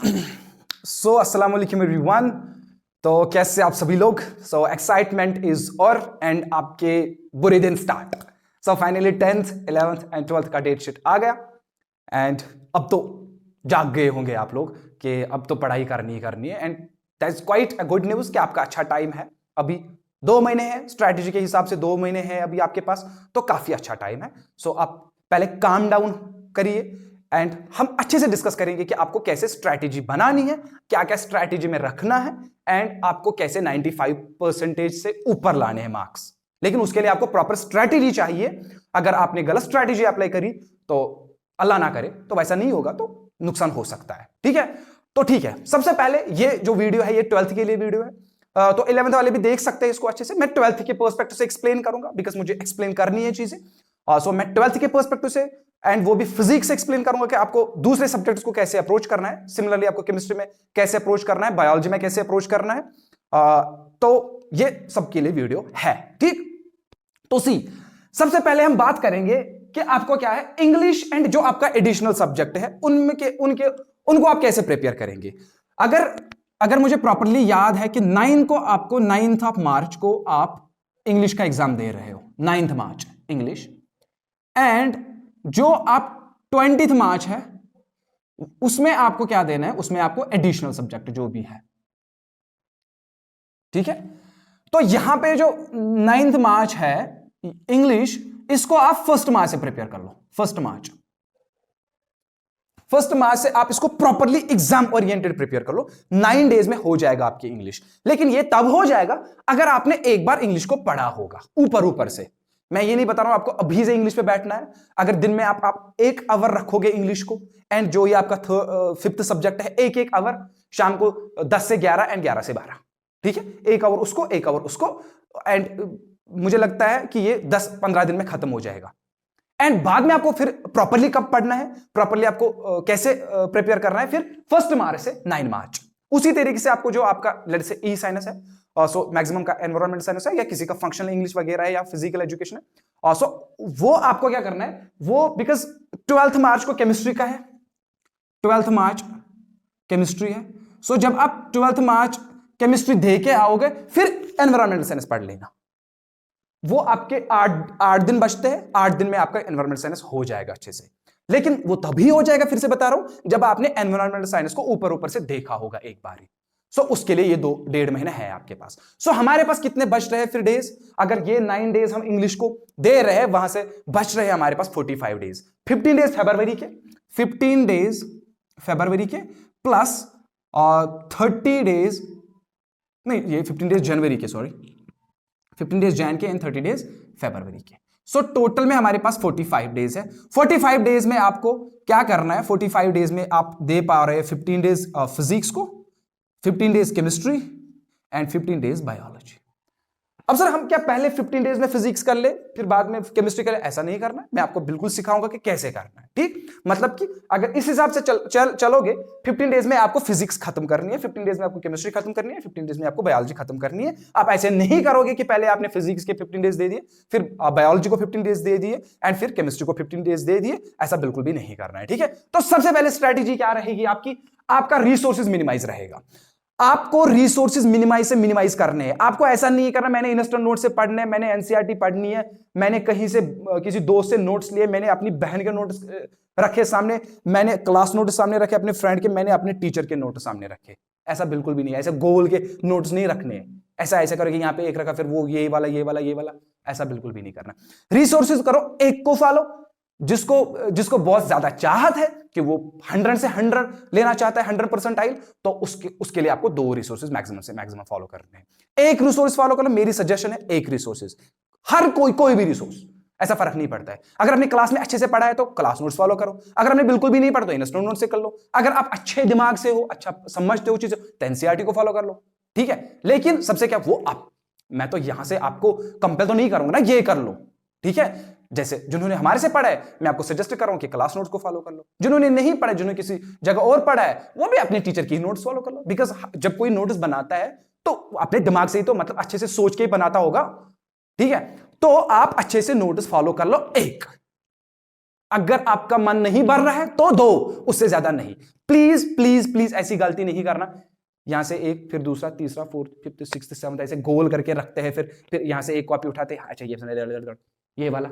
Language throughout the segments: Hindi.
अस्सलाम वालेकुम एवरीवन। तो कैसे आप सभी लोग? एक्साइटमेंट इज और एंड आपके बुरे दिन start. Finally 10th 11th and 12th का डेट शीट आ गया एंड अब तो जाग गए होंगे आप लोग कि अब तो पढ़ाई करनी ही करनी है। And that is quite a good news कि आपका अच्छा टाइम है। अभी 2 महीने हैं, स्ट्रैटेजी के हिसाब से 2 महीने हैं अभी आपके पास, तो काफी अच्छा टाइम है। आप पहले काम डाउन करिए एंड हम अच्छे से डिस्कस करेंगे कि आपको कैसे स्ट्रैटेजी बनानी है, क्या क्या स्ट्रैटेजी में रखना है एंड आपको कैसे 95% से ऊपर लाने हैं मार्क्स। लेकिन उसके लिए आपको प्रॉपर स्ट्रैटेजी चाहिए। अगर आपने गलत स्ट्रैटेजी अप्लाई करी तो अल्लाह ना करे तो वैसा नहीं होगा, तो नुकसान हो सकता है। ठीक है, तो ठीक है, सबसे पहले ये जो वीडियो है ये 12th के लिए वीडियो है। तो 11th वाले भी देख सकते हैं इसको अच्छे से। मैं 12th के पर्सपेक्टिव से एक्सप्लेन करूंगा बिकॉज मुझे एक्सप्लेन करनी है चीजें। मैं 12th के पर्सपेक्टिव से एंड वो भी फिजिक्स से एक्सप्लेन करूंगा कि आपको दूसरे सब्जेक्ट्स को कैसे अप्रोच करना है। सिमिलरली आपको केमिस्ट्री में कैसे अप्रोच करना है, बायोलॉजी में कैसे अप्रोच करना है। तो ये सबके लिए वीडियो है। ठीक, तो सबसे पहले हम बात करेंगे कि आपको क्या है, इंग्लिश एंड जो आपका एडिशनल सब्जेक्ट है उनको आप कैसे प्रिपेयर करेंगे। अगर मुझे प्रॉपरली याद है कि 9th ऑफ मार्च को आप इंग्लिश का एग्जाम दे रहे हो, 9th मार्च इंग्लिश, एंड जो आप 20th मार्च है उसमें आपको क्या देना है, उसमें आपको एडिशनल सब्जेक्ट जो भी है। ठीक है, तो यहां पे जो 9th मार्च है इंग्लिश, इसको आप 1st मार्च से प्रिपेयर कर लो। 1st मार्च से आप इसको प्रॉपरली एग्जाम ओरिएंटेड प्रिपेयर कर लो। 9 डेज में हो जाएगा आपकी इंग्लिश। लेकिन ये तब हो जाएगा अगर आपने एक बार इंग्लिश को पढ़ा होगा ऊपर से। मैं ये नहीं बता रहा हूं आपको अभी से इंग्लिश पे बैठना है। अगर दिन में आप 1 आवर रखोगे इंग्लिश को, एंड जो ये आपका 5th सब्जेक्ट है 1 आवर, शाम को 10 से 11 एंड 11 से 12, ठीक है, 1 आवर उसको 1 आवर उसको, एंड मुझे लगता है कि ये 10-15 दिन में खत्म हो जाएगा। एंड बाद में आपको फिर प्रॉपरली कब पढ़ना है, प्रॉपरली आपको कैसे प्रिपेयर करना है, फिर 1st मार्च से 9 मार्च। उसी तरीके से आपको जो आपका लेट्स से ई साइनस है, मैक्सिमम का एनवायरमेंट साइंस है, या किसी का फंक्शनल इंग्लिश वगैरह है, या फिजिकल एजुकेशन है, वो आपको क्या करना है, वो बिकॉज 12th मार्च को केमिस्ट्री का है, 12th मार्च केमिस्ट्री है। जब आप 12th मार्च केमिस्ट्री दे के आओगे फिर एनवायरमेंटल साइंस पढ़ लेना। वो आपके 8 दिन बचते हैं, 8 दिन में आपका एनवायरमेंटल साइंस हो जाएगा अच्छे से। लेकिन वो तभी हो जाएगा, फिर से बता रहा हूं, जब आपने एनवायरमेंटल साइंस को ऊपर से देखा होगा एक बार ही। उसके लिए ये 2-1.5 महीना है आपके पास। हमारे पास कितने बच रहे हैं फिर डेज? अगर ये 9 डेज हम इंग्लिश को दे रहे हैं, वहां से बच रहे हैं हमारे पास 45 डेज। 15 डेज फरवरी के, 15 डेज फरवरी के प्लस 30 डेज, नहीं ये 15 डेज जनवरी के, सॉरी 15 डेज जैन के एंड 30 डेज फरवरी के। टोटल में हमारे पास 45 डेज है। 45 डेज में आपको क्या करना है, 45 डेज में आप दे पा रहे हैं 15 डेज फिजिक्स को, 15 days chemistry and 15 days biology. अब सर हम क्या पहले 15 डेज में फिजिक्स कर ले फिर बाद में केमिस्ट्री कर ले? ऐसा नहीं करना है, मैं आपको बिल्कुल सिखाऊंगा कि कैसे करना है। ठीक, मतलब कि अगर इस हिसाब से चलोगे, 15 डेज में आपको फिजिक्स खत्म करनी है, 15 डेज में आपको केमिस्ट्री खत्म करनी है, 15 डेज में आपको बायोलॉजी खत्म करनी है। आप ऐसे नहीं करोगे कि पहले आपने फिजिक्स के 15 डेज दे दिए, फिर बायोलॉजी को 15 डेज दे दिए एंड फिर केमिस्ट्री को 15 डेज दे दिए। ऐसा बिल्कुल भी नहीं करना है। ठीक है, तो सबसे पहले स्ट्रैटेजी क्या रहेगी आपकी? आपका रिसोर्सेज मिनिमाइज रहेगा। आपको रिसोर्सेज मिनिमाइज से मिनिमाइज करने हैं। आपको ऐसा नहीं करना मैंने इंस्टेंट नोट से पढ़ने, मैंने एनसीईआरटी पढ़नी है, मैंने कहीं से किसी दोस्त से नोट्स लिए, मैंने अपनी बहन के नोट्स रखे सामने, मैंने क्लास नोट सामने रखे अपने फ्रेंड के, मैंने अपने टीचर के नोट सामने रखे। ऐसा बिल्कुल भी नहीं है। ऐसे गोल के नोट्स नहीं रखने हैं। ऐसा करो कि यहाँ पे एक रखा फिर वो ये वाला, ऐसा बिल्कुल भी नहीं करना। रिसोर्सेज करो, एक को फॉलो, जिसको बहुत ज्यादा चाहत है कि वो 100 से 100 लेना चाहता है, 100%, तो उसके लिए आपको 2 रिसोर्सेज मैक्सिमम से मैक्सिमम फॉलो करने हैं। एक रिसोर्स फॉलो कर लो, मेरी सजेशन है एक रिसोर्सेज। हर कोई भी रिसोर्स, ऐसा फर्क नहीं पड़ता है। अगर आपने क्लास में अच्छे से पढ़ा है तो क्लास नोट्स फॉलो करो, अगर आपने बिल्कुल भी नहीं पढ़ा तो इंस्टेंट नोट से कर लो। अगर आप अच्छे दिमाग से हो, अच्छा समझते हो चीजें, तो एनसीईआरटी को फॉलो कर लो। ठीक है, लेकिन सबसे क्या वो आप, मैं तो यहां से आपको कंपेल तो नहीं करूंगा ना, ये कर लो। ठीक है, जैसे जिन्होंने हमारे से पढ़ा है मैं आपको सजेस्ट कर रहा हूं कि क्लास नोट्स को फॉलो कर लो। जिन्होंने नहीं पढ़ा, जिन्होंने किसी जगह और पढ़ा है, वो भी अपने टीचर की नोट्स फॉलो कर लो। बिकॉज जब कोई नोट्स बनाता है तो अपने दिमाग से ही, तो मतलब अच्छे से सोच के ही बनाता होगा। ठीक है, तो आप अच्छे से नोट्स फॉलो कर लो। एक अगर आपका मन नहीं भर रहा है तो दो, उससे ज्यादा नहीं। प्लीज प्लीज प्लीज ऐसी गलती नहीं करना, यहां से एक, फिर दूसरा, तीसरा, फोर्थ, फिफ्थ, सिक्स्थ, सेवंथ, ऐसे गोल करके रखते हैं, फिर यहां से एक कॉपी उठाते हैं, अच्छा ये वाला,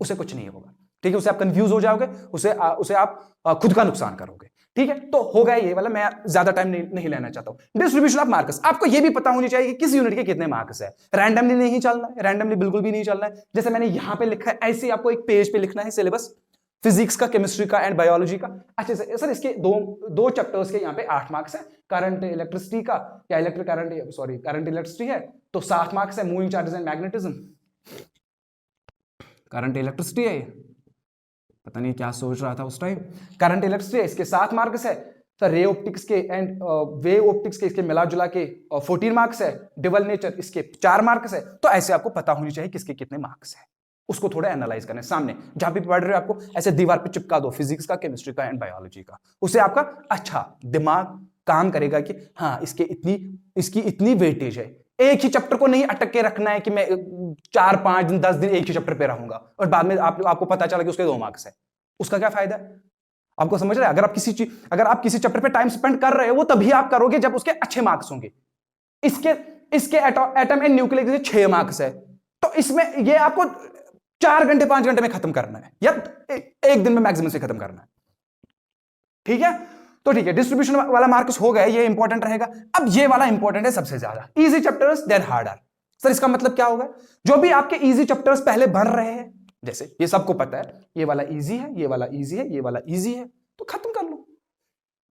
उसे कुछ नहीं होगा, ठीक है। उसे आप कंफ्यूज हो जाओगे, उसे आप खुद का नुकसान करोगे, ठीक है। तो हो गया ये वाला, मैं ज्यादा टाइम नहीं लेना चाहता हूं। डिस्ट्रीब्यूशन ऑफ मार्क्स, आपको ये भी पता होनी चाहिए कि किस यूनिट के कितने मार्क्स है। रैंडमली नहीं चलना है, रैंडमली बिल्कुल भी नहीं चलना है। जैसे मैंने यहां पे लिखा है, ऐसे आपको एक पेज पे लिखना है सिलेबस, फिजिक्स का, केमिस्ट्री का एंड बायोलॉजी का। अच्छे से सर, इसके दो चैप्टर्स के यहाँ पे 8 मार्क्स है। करंट इलेक्ट्रिसिटी का, या करंट इलेक्ट्रिसिटी है तो 7 मार्क्स है। Moving charges and magnetism, current electricity है, पता नहीं क्या सोच रहा था उस टाइम। करंट इलेक्ट्रिसिटी है, इसके 7 मार्क्स है। सर रे ऑप्टिक्स के एंड वेव ऑप्टिक्स के, इसके मिला जुला के 14 मार्क्स है। डिवल नेचर, इसके 4 मार्क्स है। तो ऐसे आपको पता होनी चाहिए किसके कितने मार्क्स है, उसको थोड़ा एनालाइज करना है। सामने जहां भी पढ़ रहे हो आपको ऐसे दीवार पे चिपका दो, फिजिक्स का, केमिस्ट्री का एंड बायोलॉजी का। उससे आपका अच्छा दिमाग काम करेगा कि हाँ इसकी इतनी वेटेज है। एक ही चैप्टर को नहीं अटक के रखना है कि मैं 4, 5 दिन, 10 दिन एक ही चैप्टर पे रहूंगा और बाद में आपको पता चला कि उसके 2 मार्क्स है। उसका क्या फायदा है? आपको समझ रहे हैं? अगर आप किसी चैप्टर पे टाइम स्पेंड कर रहे हो, वो तभी आप करोगे जब उसके अच्छे मार्क्स होंगे। इसके एटम एंड न्यूक्लियस के 6 मार्क्स है, तो इसमें ये आपको 4 घंटे 5 घंटे में खत्म करना है, या एक दिन में मैक्सिमम से खत्म करना है, ठीक है। तो ठीक है, डिस्ट्रीब्यूशन वाला मार्क्स हो गए, ये इंपॉर्टेंट रहेगा। अब ये वाला इंपॉर्टेंट है सबसे ज्यादा, easy chapters then harder. Sir इसका मतलब क्या होगा? जो भी आपके इजी चैप्टर्स पहले बन रहे हैं, जैसे ये सबको पता है ये वाला इजी है, ये वाला इजी है, ये वाला इजी है, तो खत्म कर लो।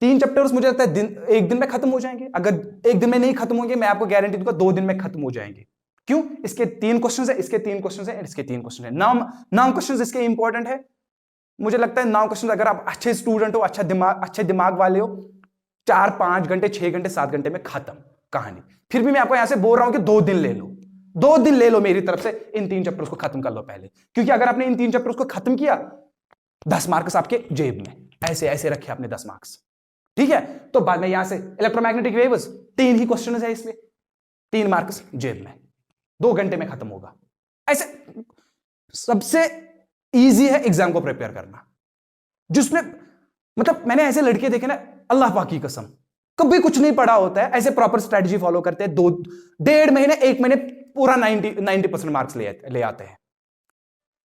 3 चैप्टर्स मुझे लगता है एक दिन में खत्म हो जाएंगे। अगर एक दिन में नहीं खत्म होंगे, मैं आपको गारंटी दूंगा 2 दिन में खत्म हो जाएंगे। क्यों? इसके 3 क्वेश्चंस है, इसके 3 क्वेश्चंस है, इसके 3 क्वेश्चन है। 9 क्वेश्चंस इसके इंपॉर्टेंट है। मुझे लगता है 9 क्वेश्चन, अगर आप अच्छे स्टूडेंट हो, अच्छे दिमाग वाले हो, 4, 5 घंटे, 6 घंटे, 7 घंटे में खत्म कहानी। फिर भी मैं आपको यहां से बोल रहा हूं कि 2 दिन ले लो, 2 दिन ले लो मेरी तरफ से, इन 3 चैप्टर्स को खत्म कर लो पहले। क्योंकि अगर आपने इन 3 चैप्टर्स को खत्म किया, 10 मार्क्स आपके जेब में, ऐसे ऐसे रखे आपने 10 मार्क्स, ठीक है। तो बाद में यहां से इलेक्ट्रोमैग्नेटिक वेव्स, 3 ही क्वेश्चन है इसमें, 3 मार्क्स जेब में, 2 घंटे में खत्म होगा। ऐसे सबसे इजी है एग्जाम को प्रिपेयर करना, जिसमें मतलब मैंने ऐसे लड़के देखे ना, अल्लाह पाक की कसम, कभी कुछ नहीं पढ़ा होता है, ऐसे प्रॉपर स्ट्रेटजी फॉलो करते हैं, 1.5 महीने 1 महीने पूरा 90% मार्क्स ले आते हैं,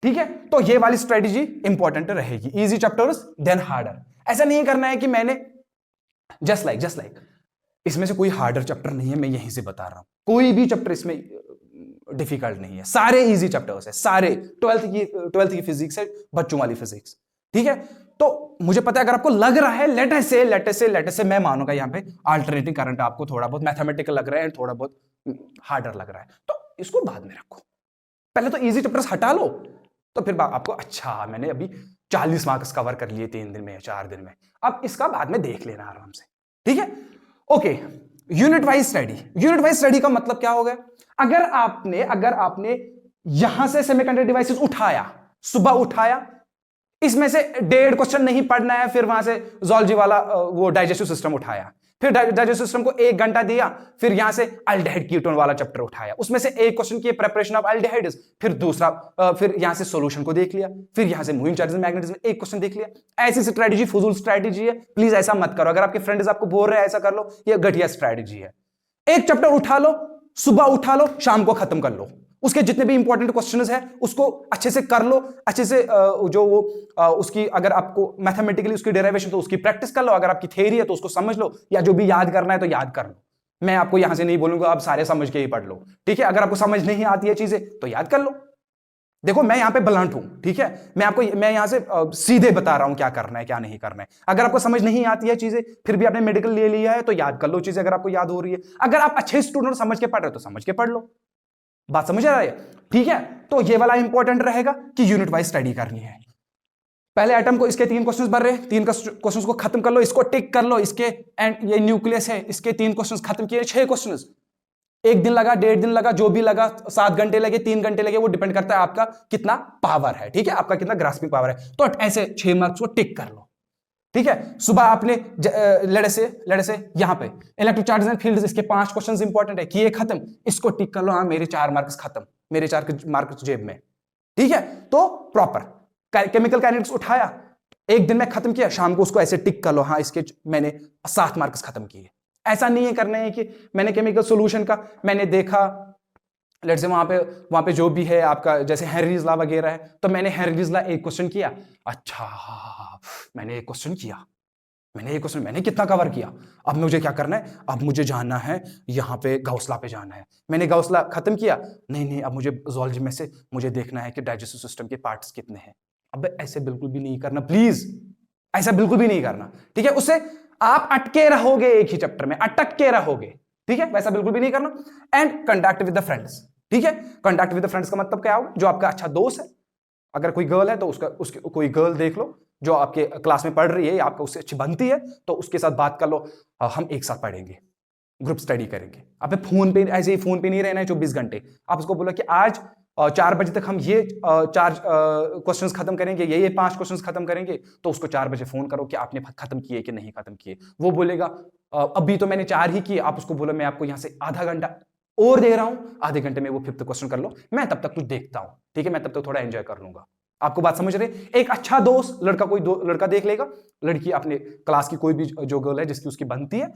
ठीक है। तो ये वाली स्ट्रेटजी इंपॉर्टेंट रहेगी, इजी चैप्टर्स देन हार्डर। ऐसा नहीं करना है कि मैंने जस्ट लाइक इसमें से कोई हार्डर चैप्टर नहीं है, मैं यहीं से बता रहा हूं, कोई भी चैप्टर इसमें डिफिकल्ट नहीं है, सारे इजी चैप्टर्स है, सारे 12th की फिजिक्स है, बच्चों वाली फिजिक्स, ठीक है। तो मुझे पता है अगर आपको लग रहा है लेट से मैं मानूंगा यहां पे अल्टरनेटिव करंट आपको थोड़ा बहुत मैथमेटिकल लग रहा है, थोड़ा बहुत हार्डर लग रहा है, तो इसको बाद में रखो, पहले तो इजी चैप्टर्स हटा लो, तो फिर आपको अच्छा मैंने अभी 40 मार्क्स कवर कर लिए 3 दिन में या 4 दिन में, अब इसका बाद में देख लेना आराम से, ठीक है। ओके, यूनिट वाइज स्टडी का मतलब क्या हो गया? अगर आपने यहां से सेमीकंडक्टर डिवाइसेस उठाया, सुबह उठाया, इसमें से 1.5 क्वेश्चन नहीं पढ़ना है, फिर वहां से ज़ूलॉजी वाला वो डाइजेस्टिव सिस्टम उठाया, फिर डाइजेस्टिव सिस्टम को 1 घंटा दिया, फिर यहां से अल्डिहाइड कीटोन वाला चैप्टर उठाया, उसमें से 1 क्वेश्चन की प्रिपरेशन ऑफ अल्डिहाइड्स, फिर दूसरा फिर यहां से सॉल्यूशन को देख लिया, फिर यहां से मूविंग चार्जेस मैग्नेटिज्म 1 क्वेश्चन देख लिया। ऐसी स्ट्रेटजी फुजूल स्ट्रेटजी है, प्लीज ऐसा मत करो। अगर आपके फ्रेंड्स आपको बोल रहे हैं ऐसा कर लो, ये घटिया स्ट्रेटजी है। एक चैप्टर उठा लो, सुबह उठा लो, शाम को खत्म कर लो, उसके जितने भी इंपॉर्टेंट क्वेश्चंस हैं उसको अच्छे से कर लो, अच्छे से जो वो उसकी अगर आपको मैथमेटिकली उसकी डेरिवेशन तो उसकी प्रैक्टिस कर लो, अगर आपकी थ्योरी है तो उसको समझ लो, या जो भी याद करना है तो याद कर लो। मैं आपको यहां से नहीं बोलूंगा आप सारे समझ के ही पढ़ लो, ठीक है। अगर आपको समझ नहीं आती है चीजें तो याद कर लो। देखो मैं यहां पे ब्लंट हूं, ठीक है, मैं यहां से सीधे बता रहा हूं क्या करना है क्या नहीं करना है। अगर आपको समझ नहीं आती है चीजें, फिर भी आपने मेडिकल ले लिया है तो याद कर लो चीजें, अगर आपको याद हो रही है। अगर आप अच्छे स्टूडेंट समझ के पढ़ रहे हो तो समझ के पढ़ लो, बात समझ आ रही है, ठीक है। तो ये वाला इंपॉर्टेंट रहेगा कि यूनिट वाइज स्टडी करनी है। पहले एटम को इसके 3 क्वेश्चंस भर रहे, 3 क्वेश्चंस को खत्म कर लो, इसको टिक कर लो, इसके एंड ये न्यूक्लियस है, इसके 3 क्वेश्चंस खत्म किए, 6 क्वेश्चंस, 1 दिन लगा, 1.5 दिन लगा, जो भी लगा, 7 घंटे लगे, 3 घंटे लगे, वो डिपेंड करता है आपका कितना पावर है, ठीक है, आपका कितना ग्रास्पिंग पावर है। तो ऐसे 6 मार्क्स को टिक कर लो, ठीक है। सुबह आपने लड़े से यहां पे इलेक्ट्रिक चार्जेस एंड फील्ड्स, इसके 5 क्वेश्चंस इंपॉर्टेंट है, किए खत्म, इसको टिक कर लो, हाँ मेरे 4 मार्क्स खत्म, मेरे 4 मार्क्स जेब में, ठीक है। तो प्रॉपर केमिकल काइनेटिक्स उठाया, एक दिन में खत्म किया, शाम को उसको ऐसे टिक कर लो, हाँ इसके मैंने 7 मार्क्स खत्म किए। ऐसा नहीं है करना है कि मैंने केमिकल सॉल्यूशन का मैंने देखा, लेट्स से वहां पे जो भी है आपका, जैसे हेनरीज लॉ वगैरह है, तो मैंने हेनरीज लॉ एक क्वेश्चन किया, अच्छा मैंने एक क्वेश्चन किया, मैंने कितना कवर किया, अब मुझे क्या करना है, अब मुझे जाना है यहाँ पे गाउस लॉ पे जाना है, मैंने गाउस लॉ खत्म किया, नहीं अब मुझे ज़ूलॉजी में से मुझे देखना है कि डाइजेस्टिव सिस्टम के पार्ट्स कितने हैं। अब ऐसे बिल्कुल भी नहीं करना प्लीज, ऐसा बिल्कुल भी नहीं करना, ठीक है, उससे आप अटके रहोगे, एक ही चैप्टर में अटक के रहोगे, ठीक है, वैसा बिल्कुल भी नहीं करना। And conduct with the friends, ठीक है, कंडक्ट विद द फ्रेंड्स का मतलब क्या होगा, जो आपका अच्छा दोस्त है, अगर कोई गर्ल है तो उसकी कोई गर्ल देख लो जो आपके क्लास में पढ़ रही है, आपको उससे अच्छी बनती है, तो उसके साथ बात कर लो, हम एक साथ पढ़ेंगे, ग्रुप स्टडी करेंगे। अब फोन पे ऐसे ही फोन पे नहीं रहना है 24 घंटे, आप उसको बोलो कि आज 4 बजे तक हम ये 4 क्वेश्चंस खत्म करेंगे, ये 5 क्वेश्चंस खत्म करेंगे, तो उसको 4 बजे फोन करो कि आपने खत्म किए कि नहीं खत्म किए। वो बोलेगा अभी तो मैंने 4 ही किए, आप उसको बोलो मैं आपको यहाँ से आधा घंटा और दे रहा हूं, आधे घंटे में वो 5th क्वेश्चन कर लो, मैं तब तक कुछ देखता हूं, ठीक है, मैं तब तक थोड़ा एंजॉय कर लूंगा। आपको बात समझ रहे? एक अच्छा दोस्त लड़का लड़का देख लेगा, लड़की अपने क्लास की कोई भी जो गर्ल है जिसकी उसकी बनती है,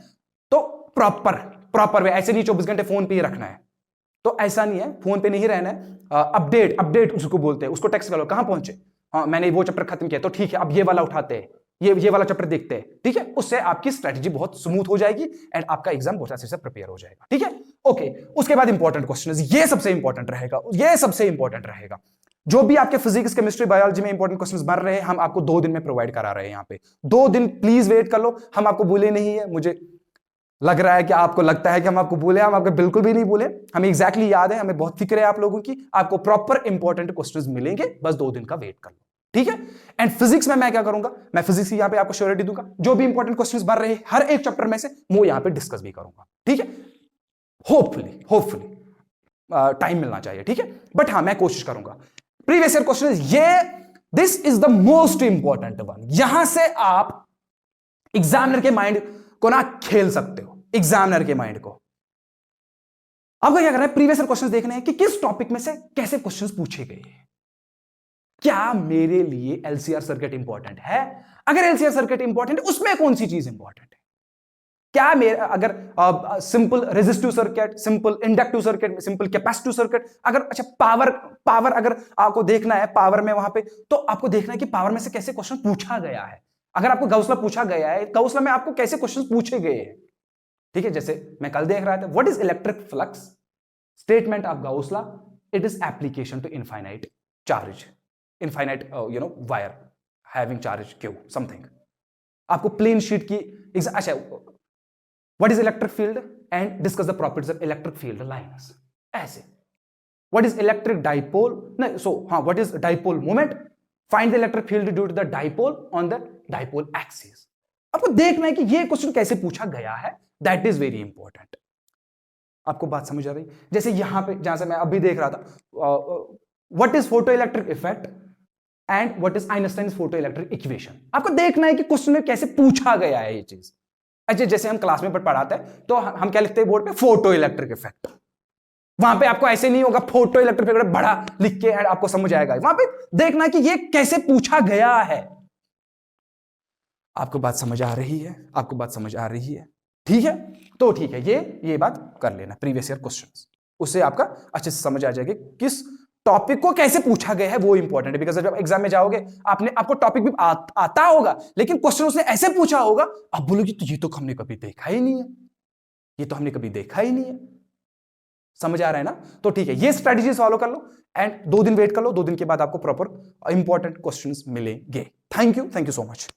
तो प्रॉपर वे, ऐसे नहीं 24 घंटे फोन पे ही रखना है, तो ऐसा नहीं है, फोन पे नहीं रहना है। अपडेट उसको बोलते हैं, उसको टेक्स्ट करो कहां पहुंचे, हाँ मैंने वो चैप्टर खत्म किया, तो ठीक है अब ये वाला उठाते हैं, ये वाला चैप्टर देखते हैं, ठीक है, उससे आपकी स्ट्रेटजी बहुत स्मूथ हो जाएगी एंड आपका एग्जाम बहुत अच्छे से प्रिपेयर हो जाएगा, ठीक है। ओके, उसके बाद इंपॉर्टेंट क्वेश्चन, ये सबसे इंपॉर्टेंट रहेगा, जो भी आपके फिजिक्स केमिस्ट्री बायोलॉजी में इंपॉर्टेंट क्वेश्चंस बन रहे हैं, हम आपको 2 दिन में प्रोवाइड करा रहे हैं यहाँ पे। 2 दिन प्लीज वेट कर लो, हम आपको भूले नहीं है, मुझे लग रहा है कि आपको लगता है कि हम आपको भूले, हम आपको बिल्कुल भी नहीं भूले, हमें एग्जैक्टली याद है, हमें बहुत फिक्र है आप लोगों की, आपको प्रॉपर इंपॉर्टेंट क्वेश्चंस मिलेंगे, बस 2 दिन का वेट कर लो, ठीक है। एंड फिजिक्स में मैं क्या करूंगा, मैं फिजिक्स यहां पे आपको श्योरिटी दूंगा, जो भी इंपॉर्टेंट क्वेश्चंस बन रहे हैं हर एक चैप्टर में से वो यहां पे डिस्कस भी करूंगा, ठीक है, होपफुली टाइम मिलना चाहिए, ठीक है, बट हाँ मैं कोशिश करूंगा। Previous year question, this is the most important one, यहां से आप एग्जामिनर के माइंड को ना खेल सकते हो, एग्जामिनर के माइंड को। आपको क्या करना है, प्रीवियस ईयर क्वेश्चंस देखने हैं कि किस टॉपिक में से कैसे क्वेश्चंस पूछे गए हैं। क्या मेरे लिए एलसीआर सर्किट इंपॉर्टेंट है? अगर एलसीआर सर्किट इंपॉर्टेंट है, उसमें कौन सी चीज इंपॉर्टेंट है? क्या मेरा अगर simple resistive circuit, simple inductive circuit, simple capacitive circuit, अगर अच्छा पावर अगर आपको देखना है पावर में वहां पे, तो आपको देखना है कि पावर में से कैसे क्वेश्चन पूछा गया है। अगर आपको गौस लॉ पूछा गया है, गौस लॉ में आपको कैसे क्वेश्चन पूछे गए हैं, ठीक है। जैसे मैं कल देख रहा था, what is electric flux, statement of Gauss law, it is application to infinite charge, infinite wire having charge Q something. आपको प्लेन शीट की अच्छा, what is electric field and discuss the properties of electric field lines, ऐसे। व्हाट इज इलेक्ट्रिक डाइपोल, नहीं what is dipole moment, find the electric field due to the dipole on the dipole axis. आपको देखना है कि ये क्वेश्चन कैसे पूछा गया है, दैट इज वेरी इंपॉर्टेंट। आपको बात समझ आ रही? जैसे यहां पे जहां से मैं अभी देख रहा था, what is photo electric effect and what is Einstein's photo electric equation. आपको देखना है कि क्वेश्चन में कैसे पूछा गया है ये चीज। अच्छा, जैसे हम क्लास में पढ़ाते हैं तो हम क्या लिखते हैं बोर्ड पे, फोटो इलेक्ट्रिक इफेक्ट। वहां पे आपको ऐसे नहीं होगा फोटो इलेक्ट्रिक इफेक्ट बड़ा लिख के आपको समझ आएगा, वहां पे देखना है कि ये कैसे पूछा गया है। आपको बात समझ आ रही है? आपको बात समझ आ रही है? ठीक है, तो ठीक है, ये बात कर लेना, प्रीवियस ईयर क्वेश्चंस, उससे आपका अच्छे से समझ आ जाएगा किस टॉपिक को कैसे पूछा गया है, वो इंपॉर्टेंट है। बिकॉज जब एग्जाम में जाओगे आपको टॉपिक भी आता होगा, लेकिन क्वेश्चन उसने ऐसे पूछा होगा, आप बोलोगे तो ये तो हमने कभी देखा ही नहीं है, ये तो हमने कभी देखा ही नहीं है। समझ आ रहा है ना? तो ठीक है, ये स्ट्रेटजीज फॉलो कर लो एंड 2 दिन वेट कर लो, 2 दिन के बाद आपको प्रॉपर इंपॉर्टेंट क्वेश्चंस मिलेंगे। Thank you so much.